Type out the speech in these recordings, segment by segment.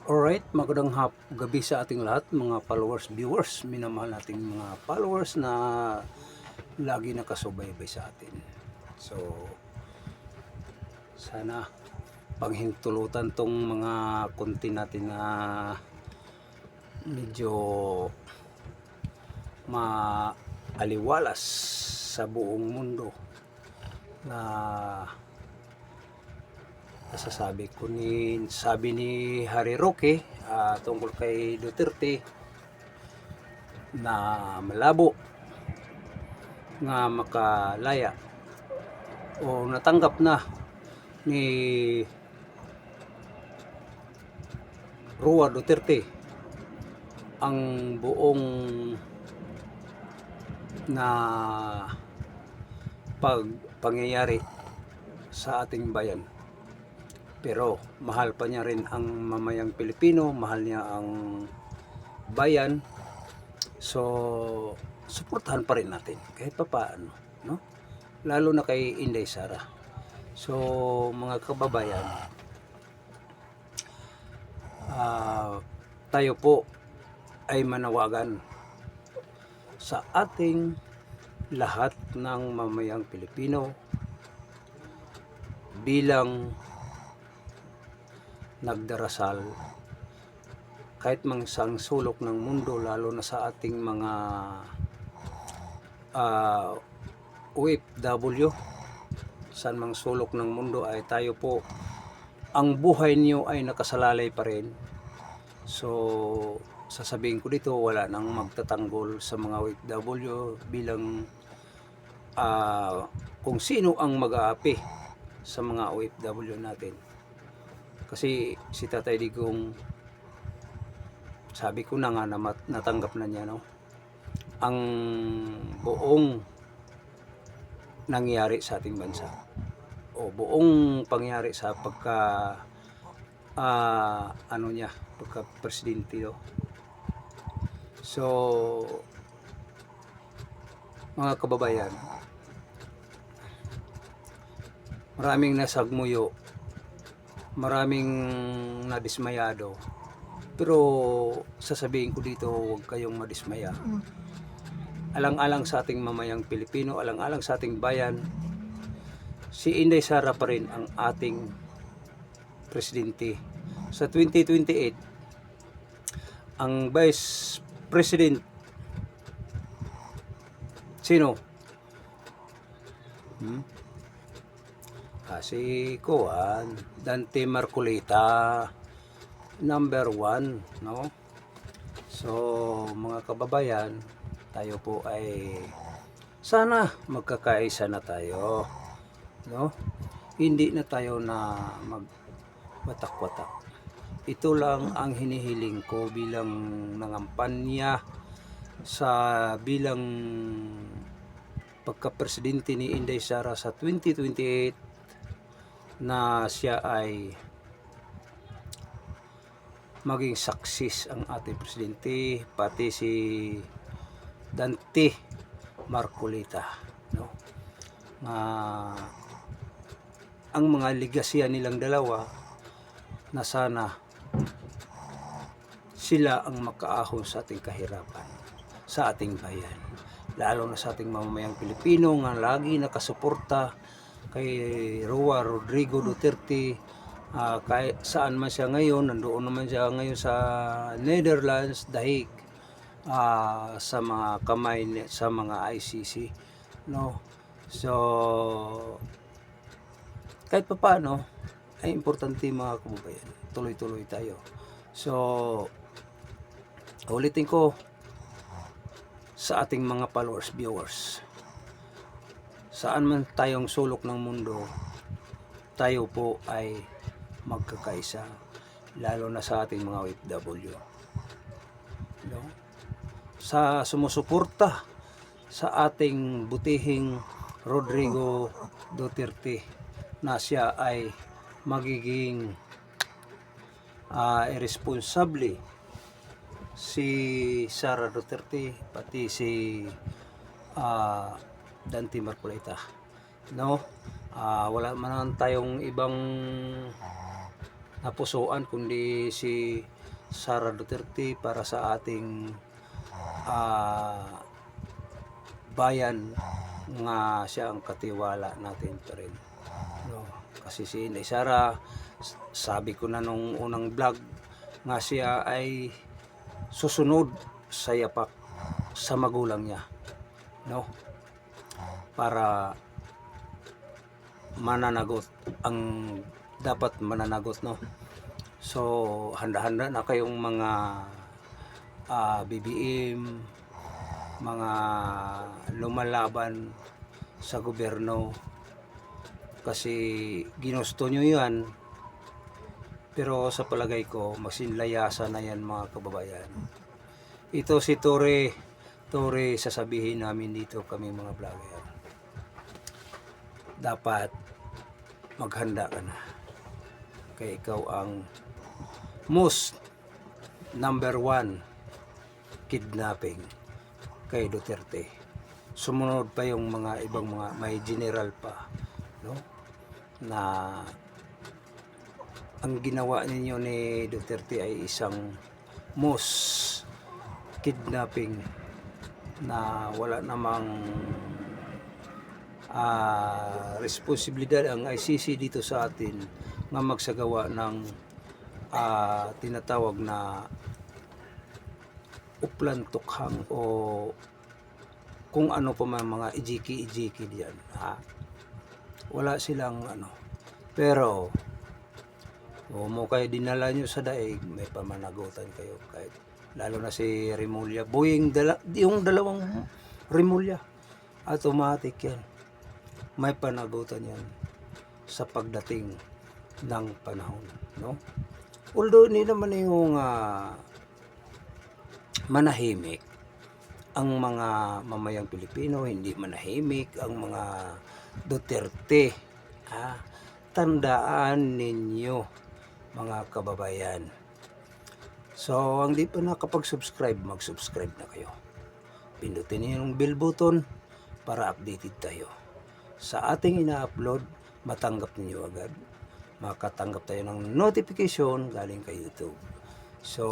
Alright, magandang gabi sa ating lahat, mga followers, viewers, minamahal nating mga followers na lagi nakasubaybay sa atin. So, sana panghintulutan tong mga konti natin na medyo maaliwalas sa buong mundo na sabi ni Harry Roque tungkol kay Duterte na malabo nga makalaya o natanggap na ni Roa Duterte ang buong na pangyayari sa ating bayan. Pero mahal pa niya rin ang mamayang Pilipino, mahal niya ang bayan. So, suportahan pa rin natin kahit papaano, no? Lalo na kay Inday Sara. So, mga kababayan, tayo po ay manawagan sa ating lahat ng mamayang Pilipino bilang nagdarasal kahit mang isang sulok ng mundo, lalo na sa ating mga OFW, saan mang sulok ng mundo ay tayo po, ang buhay niyo ay nakasalalay pa rin. So, sasabihin ko dito, wala nang magtatanggol sa mga OFW bilang kung sino ang mag-aapi sa mga OFW natin. Kasi si Tatay Digong, sabi ko na nga na natanggap na niya, no, ang buong nangyari sa ating bansa o buong pangyari sa pagka pagka presidente, no? So, mga kababayan, maraming nasagmuyo, maraming nadismayado, pero sasabihin ko dito, huwag kayong madismaya. Alang-alang sa ating mamayang Pilipino, alang-alang sa ating bayan, si Inday Sara pa rin ang ating presidente. Sa 2028, ang Vice President, sino? Si Dante Marcolita, number 1, no? So, mga kababayan, tayo po ay sana magkakaisa na tayo, no? Hindi na tayo na magwatak-watak. Ito lang ang hinihiling ko bilang nangampanya sa bilang pagka-presidente ni Inday Sara sa 2028, na siya ay maging success ang ating presidente, pati si Dante Marcolita, no? Ang mga legasya nilang dalawa na sana sila ang makaahon sa ating kahirapan, sa ating bayan, lalo na sa ating mamamayang Pilipino nga lagi nakasuporta kay Roa Rodrigo Duterte. Kahit saan man siya ngayon, nandoon naman siya ngayon sa Netherlands, dahig sa mga kamay sa mga ICC, no? So, kahit pa paano ay importante, mga kababayan, tuloy-tuloy tayo. So, ulitin ko sa ating mga followers, viewers, saan man tayong sulok ng mundo, tayo po ay magkakaisa, lalo na sa ating mga OFW, no? Sa sumusuporta sa ating butihing Rodrigo Duterte na siya ay magiging irresponsable, si Sara Duterte, pati si Dante Marcolita, no? Wala man tayong ibang napusuan kundi si Sara Duterte, para sa ating ah, bayan, nga siya ang katiwala natin pa rin, no? Kasi si Inday Sara, sabi ko na nung unang vlog nga, siya ay susunod sa yapak sa magulang niya, no? Para mananagot ang dapat mananagot, no? So handa-handa na kayong mga BBM, mga lumalaban sa gobyerno, kasi ginusto nyo yan, pero sa palagay ko masinlayasan na yan, mga kababayan. Ito si Tore, sasabihin namin dito, kami mga vlogger, dapat maghanda ka na, kaya ikaw ang most number 1 kidnapping kay Duterte. Sumunod pa yung mga ibang mga may general pa, no, na ang ginawa ninyo ni Duterte ay isang most kidnapping na wala namang responsibilidad ang ICC dito sa atin nga magsagawa ng tinatawag na uplan tukhang o kung ano pa man, mga ijiki diyan, wala silang ano. Pero mo kayo dinala nyo sa daig, may pamanagutan kayo, kahit lalo na si Remulla, yung dalawang Remulla, automatic yan, may panagutan yan sa pagdating ng panahon, no? Although hindi naman yung manahimik ang mga mamayang Pilipino, hindi manahimik ang mga Duterte. Tandaan ninyo, mga kababayan. So, ang di pa nakapag-subscribe, mag-subscribe na kayo. Pindutin niyo yung bell button para updated tayo. Sa ating ina-upload, matanggap niyo agad. Makatanggap tayo ng notification galing kay YouTube. So,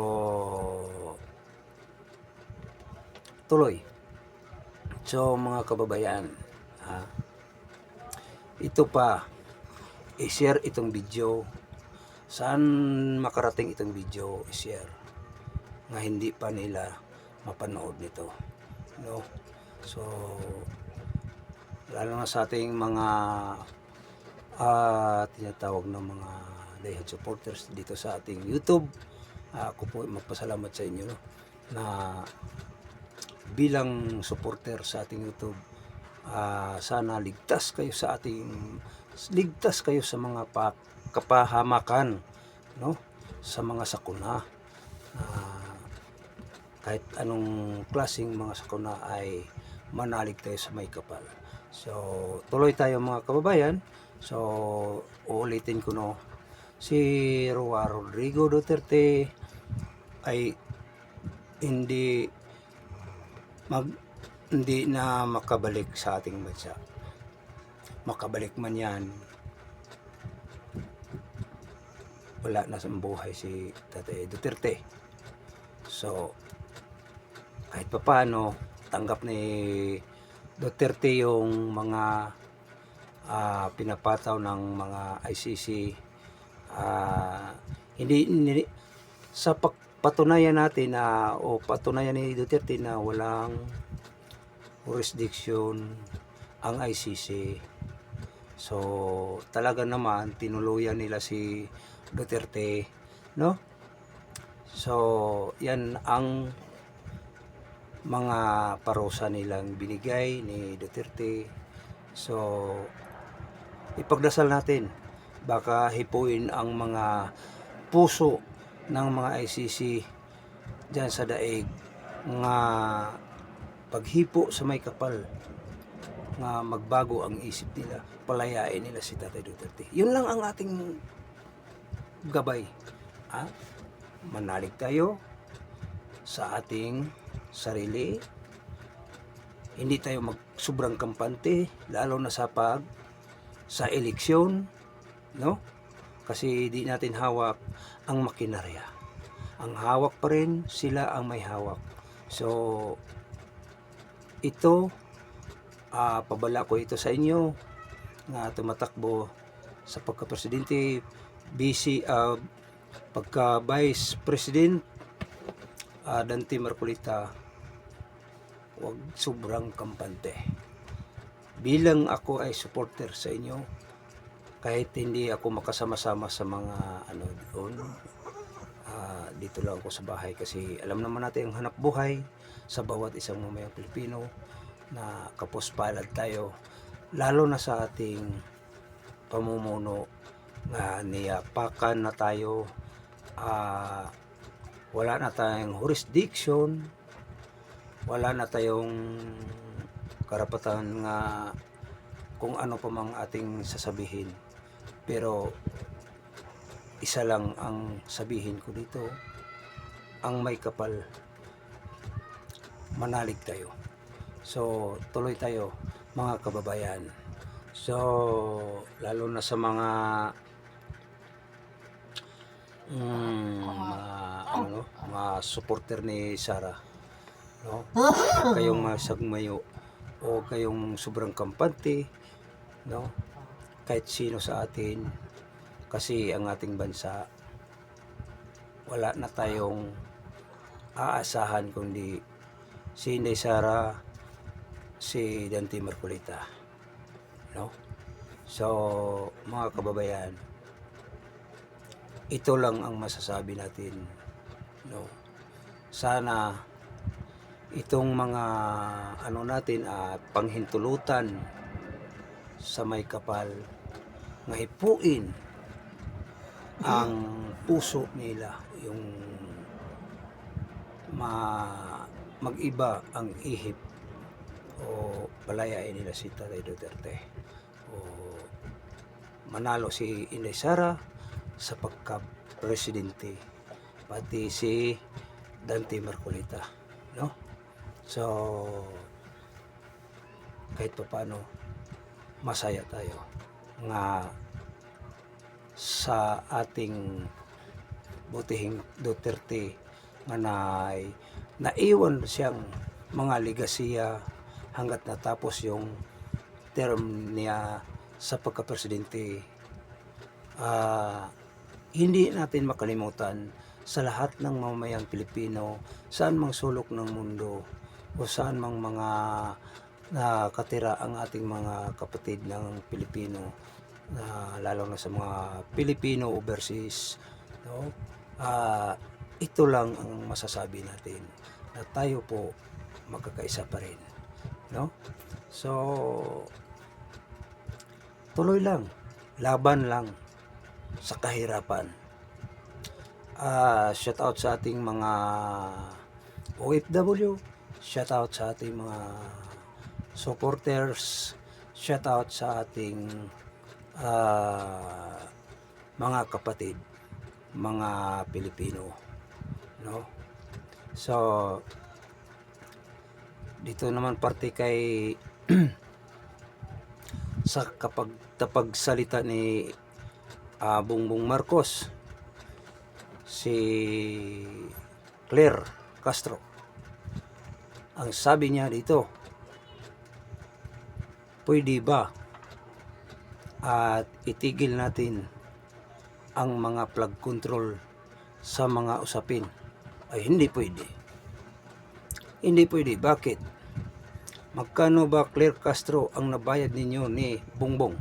tuloy. So mga kababayan, ito pa, i-share itong video. Saan makarating itong video, i-share, nga hindi pa nila mapanood nito, no? So lalo na sa ating mga tinatawag ng mga diehard supporters dito sa ating YouTube, ako po magpasalamat sa inyo, no, na bilang supporter sa ating YouTube. Sana ligtas kayo sa mga kapahamakan, no, sa mga sakuna, kahit anong klaseng mga sakuna ay manalig tayo sa may kapal. So tuloy tayo, mga kababayan. So uulitin ko, no, si Roa Rodrigo Duterte ay hindi na makabalik sa ating bansa. Makabalik man yan, wala na sa buhay si Tatay Duterte. So kahit pa paano, tanggap ni Duterte yung mga pinapataw ng mga ICC. Hindi sa patunayan natin o patunayan ni Duterte na walang jurisdiction ang ICC. So talaga naman tinuluyan nila si Duterte, no? So yan ang mga parusa nilang binigay ni Duterte. So ipagdasal natin, baka hipuin ang mga puso ng mga ICC dyan sa daig, nga paghipo sa may kapal, nga magbago ang isip nila, palayain nila si Tatay Duterte. Yun lang ang ating gabay. Manalig tayo sa ating sarili, hindi tayo magsobrang kampante, lalo na sa eleksyon, no? Kasi di natin hawak ang makinarya. Ang hawak pa rin, sila ang may hawak. So, ito, pabala ko ito sa inyo na tumatakbo sa pagka-presidente, pagka-vice president, Dante Marcolita, huwag sobrang kampante. Bilang ako ay supporter sa inyo, kahit hindi ako makasama-sama sa mga doon, dito lang ako sa bahay kasi alam naman natin ang hanap buhay sa bawat isang mamayang Pilipino na kapos palad tayo, lalo na sa ating pamumuno na niyapakan na tayo, wala na tayong jurisdiction, wala na tayong karapatan nga kung ano pa mang ating sasabihin. Pero isa lang ang sabihin ko dito, ang may kapal, manalig tayo. So tuloy tayo mga kababayan. So lalo na sa mga mga supporter ni Sara, no? Kayong masagmayo o kayong sobrang kampante, no? Kahit sino sa atin, kasi ang ating bansa wala na tayong aasahan kundi si Inday Sara, si Dante Marcolita, no? So mga kababayan, ito lang ang masasabi natin, no? Sana itong mga natin panghintulutan sa may kapal, nga hipuin ang puso nila, yung mag-iba ang ihip o palayain nila si Tatay Duterte o manalo si Inday Sara sa pagka-presidente, pati si Dante Marcolita, no? So kahit pa paano masaya tayo nga sa ating butihing Duterte nga naiwan siyang mga legasiya hanggat natapos yung term niya sa pagka-presidente. Hindi natin makalimutan sa lahat ng mamamayang Pilipino, saan mang sulok ng mundo o saan mang mga nakatira ang ating mga kapatid ng Pilipino, lalo na sa mga Pilipino overseas, no? Ito lang ang masasabi natin, na tayo po magkakaisa pa rin, no? So tuloy lang, laban lang sa kahirapan. Shout out sa ating mga OFW, shout out sa ating mga supporters, shout out sa ating mga kapatid, mga Pilipino, no? So dito naman parte kay sa tapagsalita ni Bongbong Marcos, si Claire Castro, ang sabi niya dito, pwede ba at itigil natin ang mga flood control sa mga usapin? Ay hindi pwede. Hindi pwede. Bakit? Magkano ba, Claire Castro, ang nabayad ninyo ni Bongbong?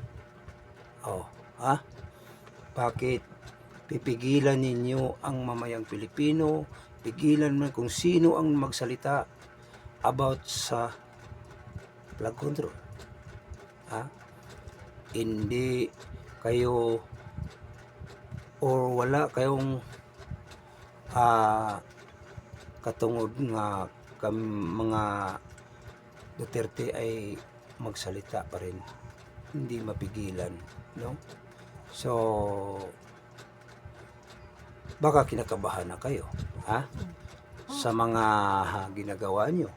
Bakit pipigilan ninyo ang mamayang Pilipino? Pigilan man kung sino ang magsalita about sa flood control. Hindi kayo or wala kayong katungod nga mga Duterte ay magsalita pa rin, hindi mapigilan, no? So baka kinakabahan na kayo sa mga ginagawa nyo.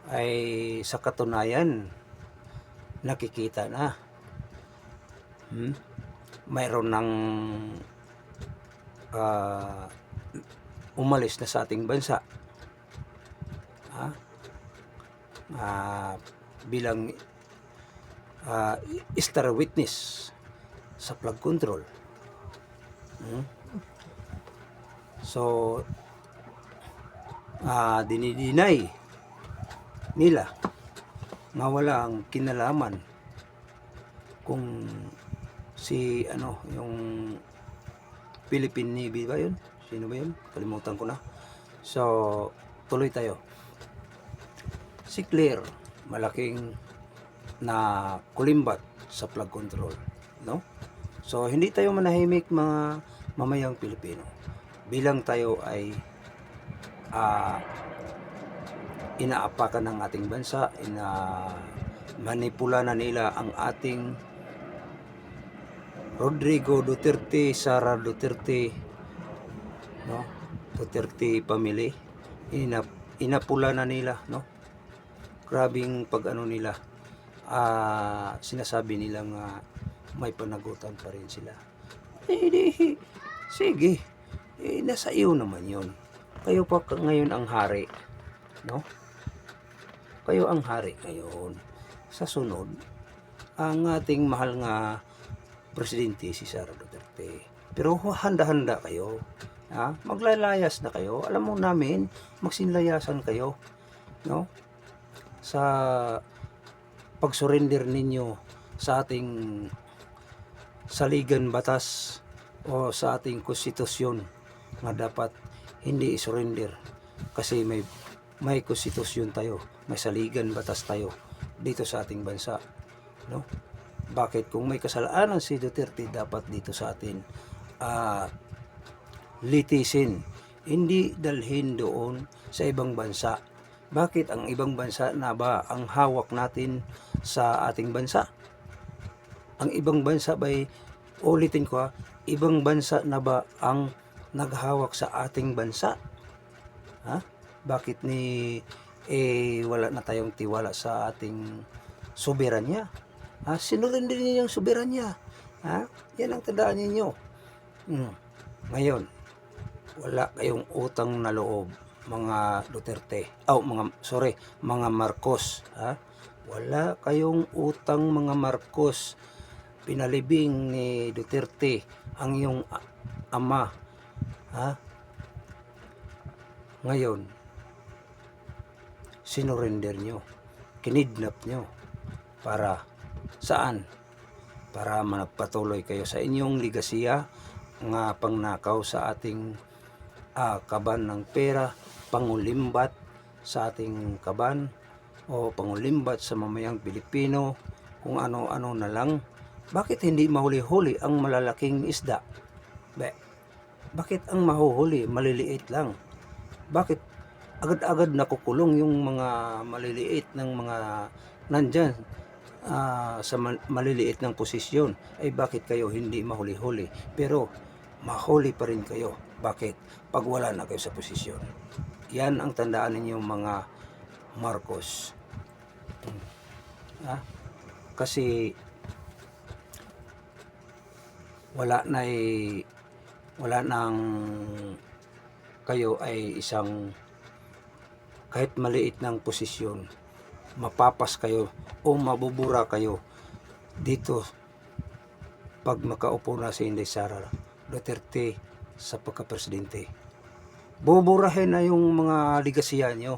Ay sa katunayan nakikita na mayroon ng umalis na sa ating bansa, ha? Bilang star witness sa flood control. So, dinidinay nila na wala ang kinalaman kung si yung Philippine Navy ba yun? Sino ba yun? Kalimutan ko na. So, tuloy tayo. Si Claire, malaking na kulimbat sa flood control, no? So, hindi tayo manahimik mga mamayang Pilipino. Bilang tayo ay inaapakan ng ating bansa, manipula na nila ang ating Rodrigo Duterte, Sara Duterte, no? Duterte family, inapula na nila, no? Grabing pag nila, sinasabi nilang may panagutan pa rin sila. Sige, nasa iyo naman yun. Kayo pa ngayon ang hari, no? Kayo ang hari ngayon. Sa sunod, ang ating mahal nga presidente si Sara Duterte. Pero handa-handa kayo. Maglalayas na kayo. Alam mo namin, magsinlayasan kayo, no? Sa pag-surrender ninyo sa ating saligan batas o sa ating konstitusyon na dapat hindi i-surrender kasi may konstitusyon tayo, may saligan batas tayo dito sa ating bansa, no? Bakit kung may kasalanan si Duterte, dapat dito sa atin litisin, hindi dalhin doon sa ibang bansa? Bakit ang ibang bansa na ba ang hawak natin sa ating bansa? Ang ibang bansa ba'y, ulitin ko ibang bansa na ba ang naghawak sa ating bansa? Bakit wala na tayong tiwala sa ating soberanya? Sinurinder niyo yung soberanya. Yan ang tandaan ninyo. Ngayon, wala kayong utang na loob, mga Duterte. Mga Marcos. Wala kayong utang, mga Marcos. Pinalibing ni Duterte ang iyong ama. Ngayon, sinurrender nyo, kinidnap nyo. Para saan? Para managpatuloy kayo sa inyong ligasiya nga pangnakaw sa ating kaban ng pera, pangulimbat sa ating kaban o pangulimbat sa mamayang Pilipino, kung ano-ano na lang. Bakit hindi mahuli-huli ang malalaking isda? Bakit ang mahuhuli maliliit lang? Bakit agad-agad nakukulong yung mga maliliit ng mga nandyan sa maliliit ng posisyon? Bakit kayo hindi mahuli-huli? Pero mahuli pa rin kayo. Bakit? Pag wala na kayo sa posisyon. Yan ang tandaan ninyo, mga Marcos. Kasi wala nang kayo ay isang kahit maliit ng posisyon, mapapas kayo o mabubura kayo dito pag makaupo na si Inday Sara Duterte sa pagka-presidente. Buburahin na yung mga ligasiya nyo,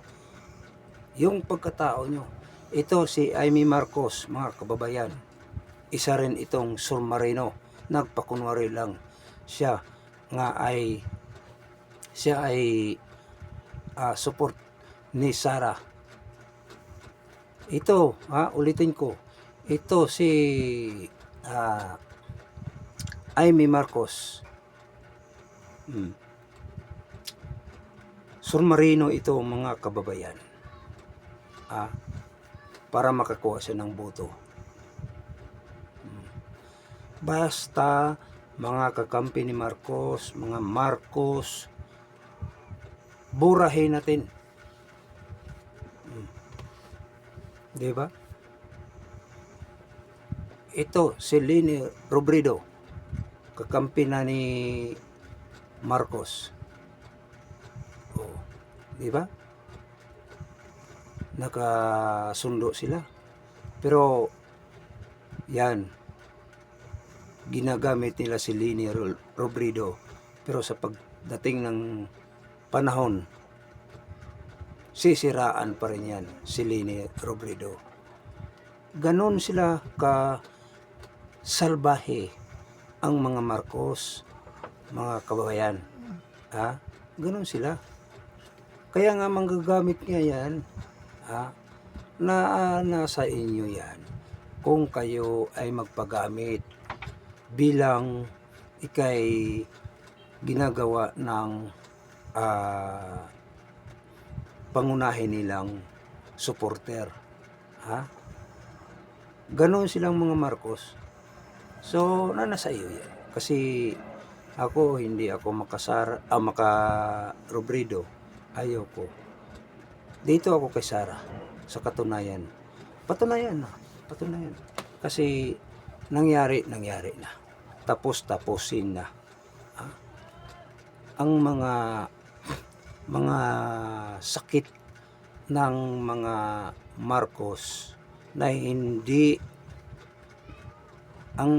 yung pagkatao nyo. Ito si Amy Marcos, mga kababayan, isa rin itong submarino, nagpakunwari lang. Siya ay support ni Sara. Ito, ulitin ko, ito si Amy Marcos. Submarino ito, mga kababayan. Para makakuha siya ng boto. Basta mga kakampi ni Marcos, mga Marcos, burahin natin. Diba? Ito si Leni Robredo, kakampi na ni Marcos. Di ba? Nakasundo sila. Pero yan, ginagamit nila si Leni Robredo. Pero sa pagdating ng panahon, sisiraan pa rin yan si Leni Robredo. Ganon sila ka salbahe ang mga Marcos, mga kababayan. Ha? Ganon sila. Kaya nga manggagamit nga yan, ha? Nasa inyo yan. Kung kayo ay magpagamit bilang ikay ginagawa ng pangunahin nilang supporter. Ha? Ganon silang mga Marcos. So, nasa iyo yan. Kasi ako, hindi ako maka-Robredo. Ayaw ko. Dito ako kay Sara. Sa katunayan. Patunayan na. Patunayan. Kasi nangyari na. Tapusin na. Ha? Ang mga sakit ng mga Marcos na hindi ang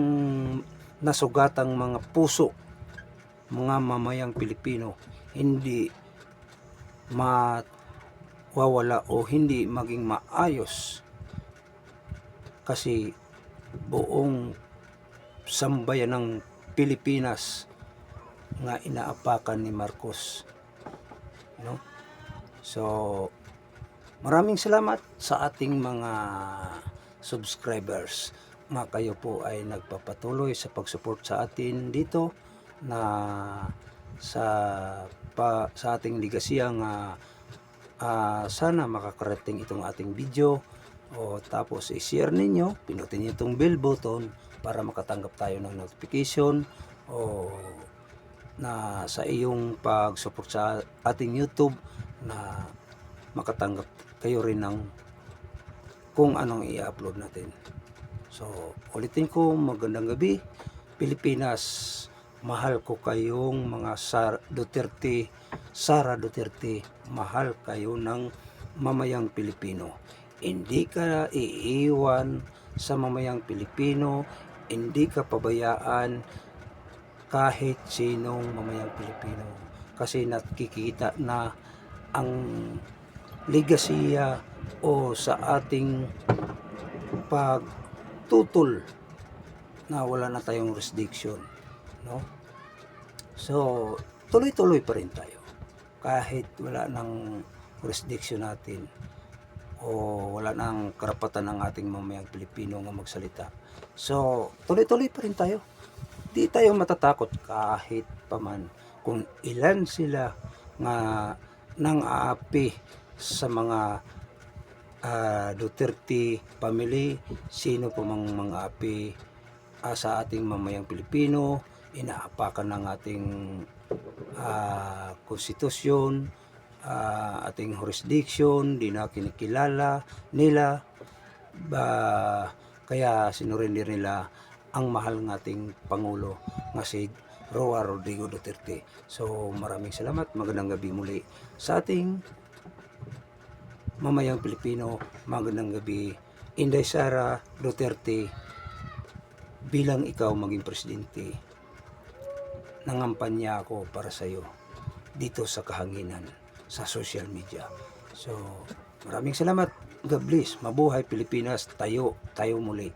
nasugatang mga puso, mga mamayang Pilipino, hindi mawawala o hindi maging maayos. Kasi buong sambayan ng Pilipinas nga inaapakan ni Marcos, no? So, maraming salamat sa ating mga subscribers. Kayo po ay nagpapatuloy sa pag-support sa atin dito na sa ating ligasiyang sana makakarating itong ating video, o tapos i-share ninyo, pinutin niyo itong bell button para makatanggap tayo ng notification, o na sa iyong pag-support sa ating YouTube na makatanggap kayo rin ng kung anong i-upload natin. So, ulitin ko, magandang gabi Pilipinas. Mahal ko kayong mga Sara Duterte. Mahal kayo ng mamayang Pilipino. Hindi ka iiwan sa mamayang Pilipino. Hindi ka pabayaan kahit sinong mamayang Pilipino. Kasi nakikita na ang ligasiya o sa ating pagtutol na wala na tayong jurisdiction, no? So, tuloy-tuloy pa rin tayo kahit wala nang jurisdiction natin o wala nang karapatan ng ating mamayang Pilipino nga magsalita. So, tuloy-tuloy pa rin tayo. Di tayo matatakot kahit paman kung ilan sila nga nang aapi sa mga Duterte family, sino pa mang mga api sa ating mamayang Pilipino, inaapakan ng ating konstitusyon, ating jurisdiction, di na kinikilala nila, kaya sinurrender nila ang mahal ng ating Pangulo nga si Roa Rodrigo Duterte. So maraming salamat, magandang gabi muli sa ating mamayang Pilipino, magandang gabi Inday Sara Duterte. Bilang ikaw maging presidente, nangampanya ako para sa iyo dito sa kahanginan sa social media. So maraming salamat, God bless, mabuhay Pilipinas, tayo muli.